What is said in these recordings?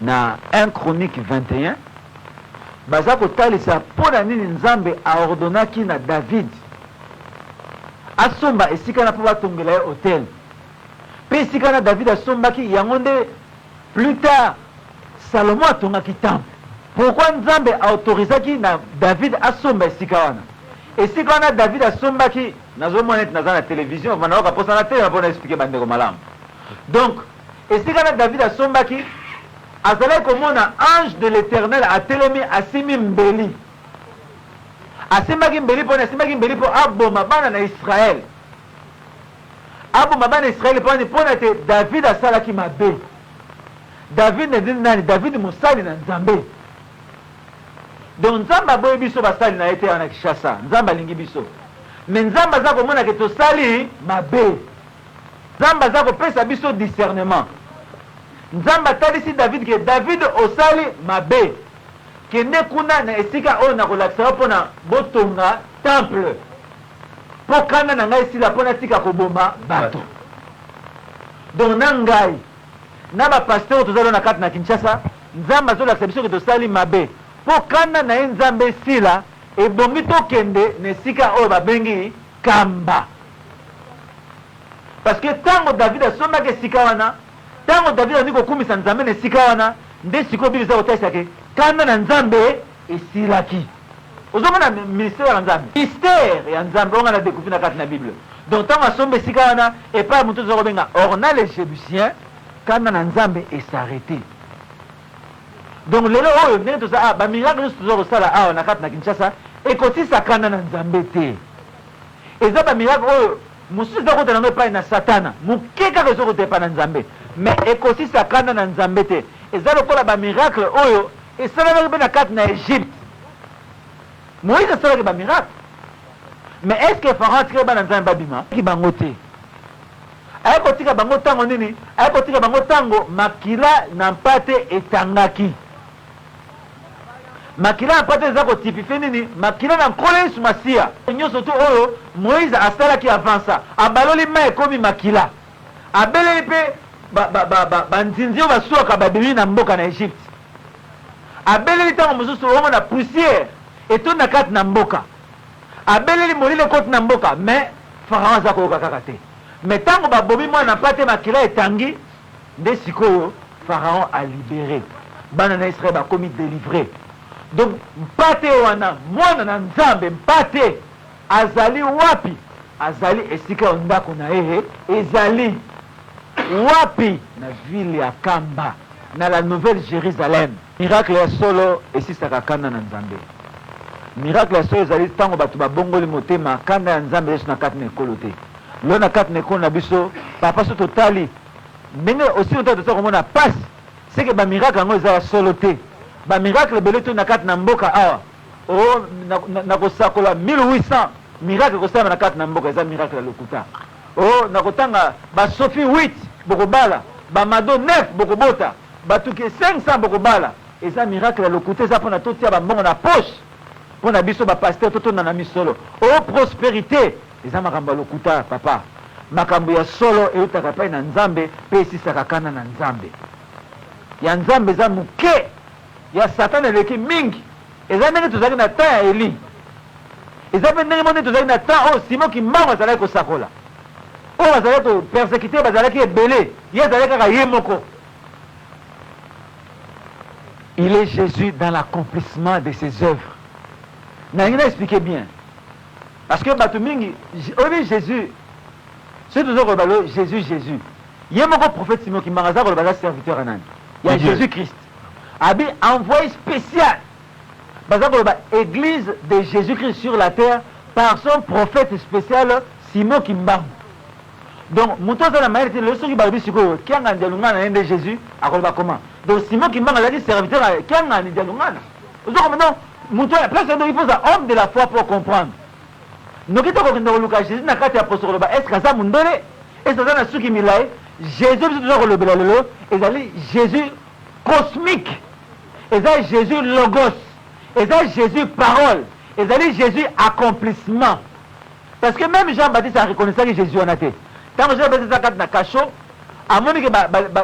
na 1 Chronique 21 baza kotalisa pona nini Nzambe aordonaki na David asomba esika na po batongela ye hôtel pe esika na David asombaki yango nde plus tard Salomon atongaki temple. Pourquoi Nzambe autorisaki na David asomba esika wana esika wana David asombaki nazomona ete naza na télévision vanaoka posa na tele mpona expliquer bandeko malamu. Donc esika na David asombaki azalaki komona ange de l'Éternel atelemi asimi mbeli asimbaki mbeli mpo aboma bana na Israël aboma bana na Israël mpona ete David asalaki mabe. David ne dit nani David mosali na Nzambe. Donc Nzambe aboyi biso basali na ete wana Kishasa Nzambe alingi biso mais Nzambe aza komona ke tosali mabe. Nzambe aza kopesa biso discernement. Nzambe atalisi David ke David osali mabe kende kuna na esika oyo nakolakisa mpona botonga temple mpo kanda na ngai esila mpona tika koboma bato. Donc na ngai na bapasteur tozali na kati na Kinshasa Nzambe azolakisa biso ke tosali mabe mpo kanda na ye Nzambe esila ebongi tokende na esika oyo babengi kamba. Parce que tango David asombaki esika wana tango David azali kokumisa Nzambe na esika wana nde sikoyo Bible eza kotalisa ke kanda na Nzambe esilaki. Ozomona ministère ya Nzambe mystère ya Nzambe onga na découvrir na kati na Bible. Donc tango asomba esika wana epai moto oza kobenga Orna le Jébusien kanda na Nzambe esarrêté. Donc lelo oyo ndenge toza bamiracle nyonso toza kosala awa na kati na Kinshasa ekotisa kanda na Nzambe te. Eza bamiracle oyo mosusu eza kotala yango epai na Satana moke kaka eza kotala epai na Nzambe mais ekotisa kanda na Nzambe te. Eza lokola bamiracle oyo esalamaki mpe na kati na Égypte. Moïse asalaki bamiracle mais est ce que Pharaon atikaki bana Nzambe babima ki bango te. Aye kotika bango tango nini aye kotika bango tango makila na mpate etangaki. Makila na mpate eza kotipifie nini makila na nkolo Yesu Masiya nyonso to oyo Moïse asalaki avansa abaloli mai ekomi makila abeleli mpe banzinzi oyo basuwaka babimi na mboka na Egypte abeleli ntango mosusu omona poussière etondi na kati na mboka abeleli molili ekoti na mboka mais Pharaon aza koyoka kaka te. Mais tango babomi mwana mpate makila etangi nde sikoyo Pharaon a libéré bana na Israël bakomi délivré. Donc mpate wana mwana na Nzambe mpate azali wapi azali esika ya ndako na ye ezali wapi na ville ya Kamba na la Nouvelle Jérusalem. Miracle ya solo esisaka kanda na Nzambe. Miracle ya solo ezali tango bato babongoli motema kanda ya Nzambe yesu na kati na ekolo te. Lo na kati na ekolo na biso papa so totali ndenge aussi otali toza komona pasi seke bamiracle yango eza ya solo te. Bamiracle ebele to na kati na mboka awa o nakosakola 1800 miracle kosala na kati na mboka eza miracle ya lokuta. O nakotanga basofi 8 bokobala bamado 9 bokobota batuki 500 bokobala eza miracle ya lokuta eza mpona totia bambongo na poche mpona biso bapaster totonda na misolo. O prospérité eza makambo ya lokuta papa makambo ya solo eutaka epai na Nzambe mpe esisaka kanda na Nzambe. Ya Nzambe eza moke ya Satana eleki mingi. Eza ndenge tozalaki na temps ya Eli eza mpe ndenge ndenge tozalaki na temps oyo Simon Kimbangu azalaki kosakola oyo bazalaki kopersécuter bazalaki ebele ye azalaki kaka ye moko. Il est Jésus dans l'accomplissement de ses œuvres. Nalingi na expliquer bien parce que bato mingi oyebi Jésus soki toza koloba lo Jésus ye moko prophète Simon Kimbangu aza koloba aza serviteur ya nani ya Jésus Christ abi envoyé spécial baza koloba église de Jésus Christ sur la terre par son prophète spécial Simon Kimbangu. Donc moto aza na mayele te lelo soki balobi sikoyo kianga ndialungana na ye nde Jésus akoloba comment. Donc Simon Kimbangu azalaki serviteur ya kianga ndialungana ozokoma non moto ya place ndo il faut ça homme de la foi pour comprendre. Noki to kokende koluka Jésus na kati ya poso koloba est-ce que aza mundele est-ce que aza na suki milayi Jésus biso toza kolobela lelo ezali Jésus cosmique eza Jésus logos eza Jésus parole ezali Jésus accomplissement. Parce que même Jean-Baptiste a reconnu ça que Jésus wana te. Tango Jean-Baptiste akati na kasho amoni ke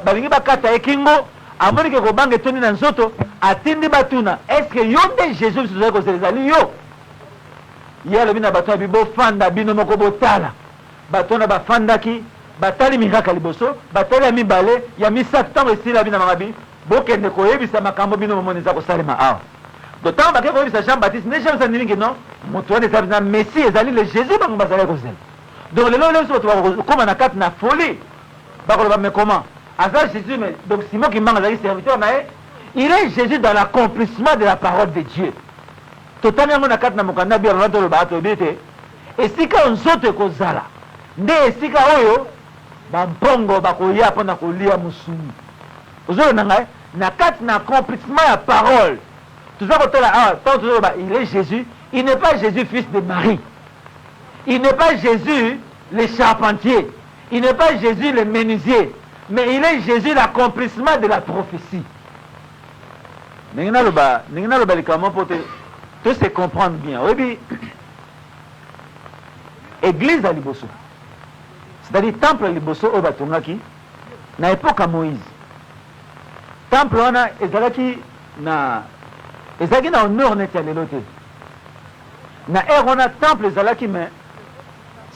balingi bakata ekingo amoni ke kobanga etoni na nzoto atindi batuna est-ce que yo nde Jésus biso tozali kozela ezali yo ye alobi na bato ya bofanda bino moko botala bato wana bafandaki batali miracle liboso batali ya mibale ya misato ntango esili abi na mangabi bokende koyebisa makambo bino momoni eza kosalema awa donc ntango bake koyebisa Jean Baptiste nde Jean Baptiste andimi non moto wana ezali na messie ezali le Jésus bango bazali kozela donc lelo biso bato bakokoma na kati na folie bakoloba mais comment aza Jésus mais donc Simon Kimbangu azali serviteur na ye il est Jésus dans l'accomplissement de la parole de Dieu totali yango na kati na mokanda bia lona toloba atoyebi ete esika nzoto ekozala nde esika oyo bambongo bakoya mpona kolia musuni ozolona ngai na kati na accomplissement ya parole toza kotala awa ntango tozoloba il est Jésus il n'est pas Jésus fils de Marie il n'est pas Jésus le charpentier il n'est pas Jésus le menuisier mais il est Jésus l'accomplissement de la prophétie ndenge naloba likambo mpo te se comprendre bien oyebi église ya liboso c'est-à-dire temple ya liboso oyo batongaki na époque ya Moïse temple wana ezalaki na honneur neti ya lelo te na ere wana temple ezalaki mais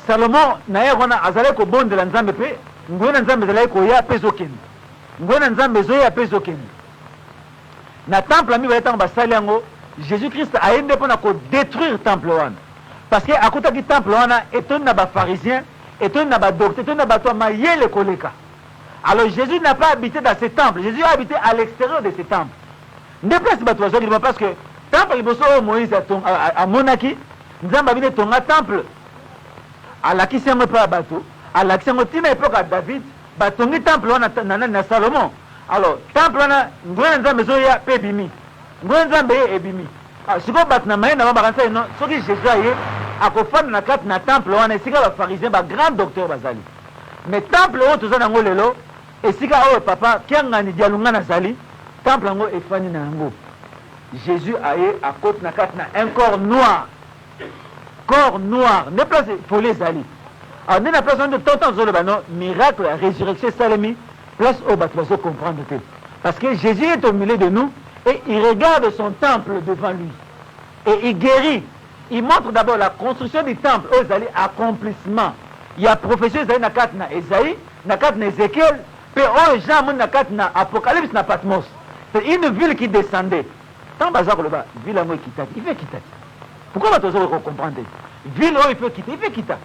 Salomon na ere wana azalaki kobondela nzambe mpe ngoye na nzambe ezalaki koya mpe ezokende ngoye na nzambe ezoya mpe ezokende na temple ami baye ntango basali yango Jésus-Christ aye nde mpona kodétruire temple wana parce que akutaki temple wana etoni na bapharisien etoni na badocteur etoni na bato ya mayele koleka alors Jésus n'a pas habité dans ce temple Jésus a habité à l'extérieur de ce temple nde place bato bazwaki lima parce que temple liboso oyo Moïse amonaki nzambe abini etonga temple alakisi yango epai ya bato alakisi yango ntina epoke ya David batongi temple wana na Salomon alors temple wana ngoye na nzambe ezoya mpe ebimi ngoye nzambe ye ebimi sikoyo bato na mayele na bango bakanisa eno soki Jésus aye akofanda na kati na temple wana esika bapharisien bagrand docteur bazali mais temple oyo toza nango lelo esika oyo papa kiangani dialunga nazali temple yango efandi na yango Jésus aye akoti na kati na un corps noir nde place folie ezali alors nde na place wana tontan tozoloba no miracle ya résurrection esalemi place oyo bato bazocomprendre te parce que Jésus est au milieu de nous et il regarde son temple devant lui et il guérit il montre d'abord la construction du temple oyo ezali accomplissement ya profession ezali na kati na Esaïe na kati na Ézéchiel mpe oyo Jean amoni na kati na Apocalypse na Patmos c'est une ville qui descendait ntango baza koloba ville yango ekitaki il fait kitaki pourquoi bato baza comprendre ville oyo il fait kita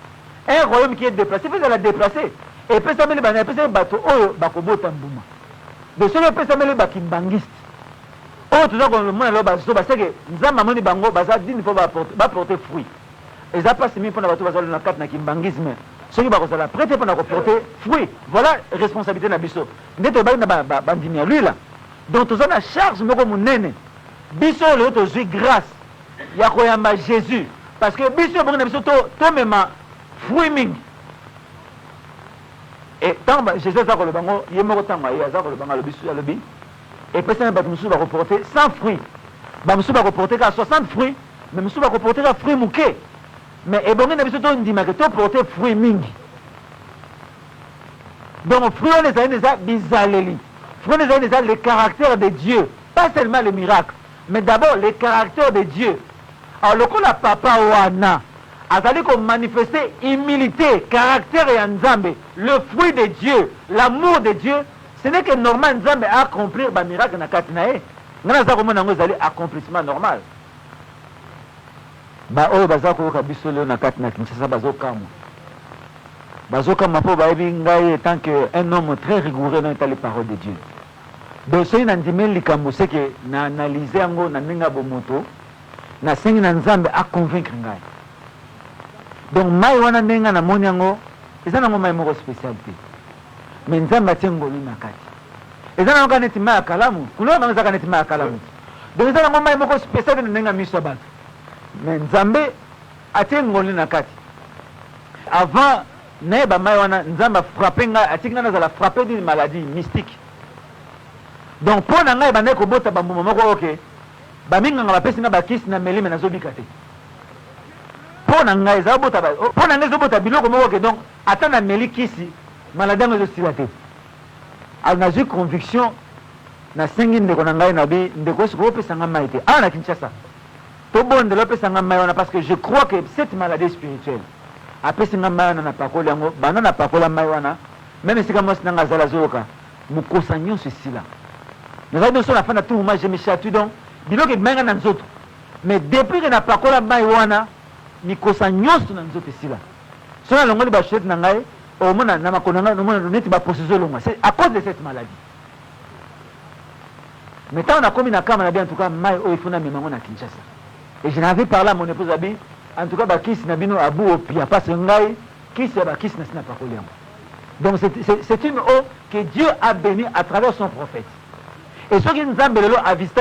un royaume qui est déplacé il fait ezala déplacé epesameli bana epesameli bato oyo bakobota mbuma de soki epesameli bakimbangiste oyo toza komona lelo bazoba seke nzambe amoni bango baza dini mpo baporte fruit eza mpasi mingi mpona bato bazali na kati na kimbangisme soki bakozala prete mpona koporte fruit voilà responsabilité na biso nde tobaki na bandimi ya lui la donc toza na charge moko monene biso lelo tozwi grâce ya koyamba Jésus parce que biso bongi na biso tomema fruit mingi et ntango Jésus aza koloba ngo ye moko ntango aye aza koloba ngo alobi epesami bato mosusu bakoporte 100 fruits bamosusu bakoporte kaka 60 fruits mais mosusu bakoporte kaka fruit moke mais ebongi na biso tondimaka toporte fruit mingi donc fruit wana ezali eza bizaleli fruit wana ezali eza le caractère de Dieu pas seulement le miracle mais d'abord le caractère de Dieu alors lokola papa wana azali komanifeste humilité caractère ya Nzambe le fruit de Dieu l'amour de Dieu ce n'est que normal Nzambe accomplir bamiracle na kati na ye ngana aza komona yango ezali accomplissement normal baoyo baza koyoka biso leo na kati na Kinshasa bazokamwa mpo bayebi ngai etant que un homme très rigoureux na etali parole de Dieu donc soki nandimeli likambo seke na analyse yango na ndenge ya bomoto nasengi na Nzambe aconvaincre ngai donc mai wana ndenge namoni yango eza nango mai moko spécialité mais Nzambe atie ngolu na kati eza nango kaka neti mai ya kalamu kulona bango ezaka neti mai ya kalamu donc eza nango mai moko spécialité na ndenge ya miso ya bato mais Nzambe atie ngolu na kati avant nayeba mai wana Nzambe afrappe ngai atiki ngai nazala frappé d'une maladie mystique donc mpo na ngai bandaki kobota bambuma moko oke baminganga bapesi nga bakisi na melime nazobika te mpo na ngai ezobota biloko moko oke donc ata na meli kisi maladie yango ezosila te alors nazwi conviction nasengi ndeko na ngai na bi ndeko siko opesa nga mai te awa na Kinshasa tobondela opesa nga mai wana parce que je crois que cette maladie spirituelle apesi nga mai wana na pakoli yango banda na pakola mai wana même esika mwasi nanga azala azoyoka mokosa nyonso esila nazali nyonso na fin na tout moment je me chatouille donc biloko ebimenga na nzoto mais depuis que na pakola mai wana mikosa nyonso na nzoto esila so nalongoli bashete na ngai omona na makolo na ngai omona neti baposezo elongwa c'est à cause de cette maladie. Mais tant on a commis na kama na bien en tout cas mai o ifuna memango na Kinshasa et je n'avais parlé à mon épouse abi en tout cas bakisi na bino abu opia parce que ngai kisi ya bakisi na sina pakoli yango. Donc c'est une eau que Dieu a bénie à travers son prophète et ceux qui nous ont béni a visité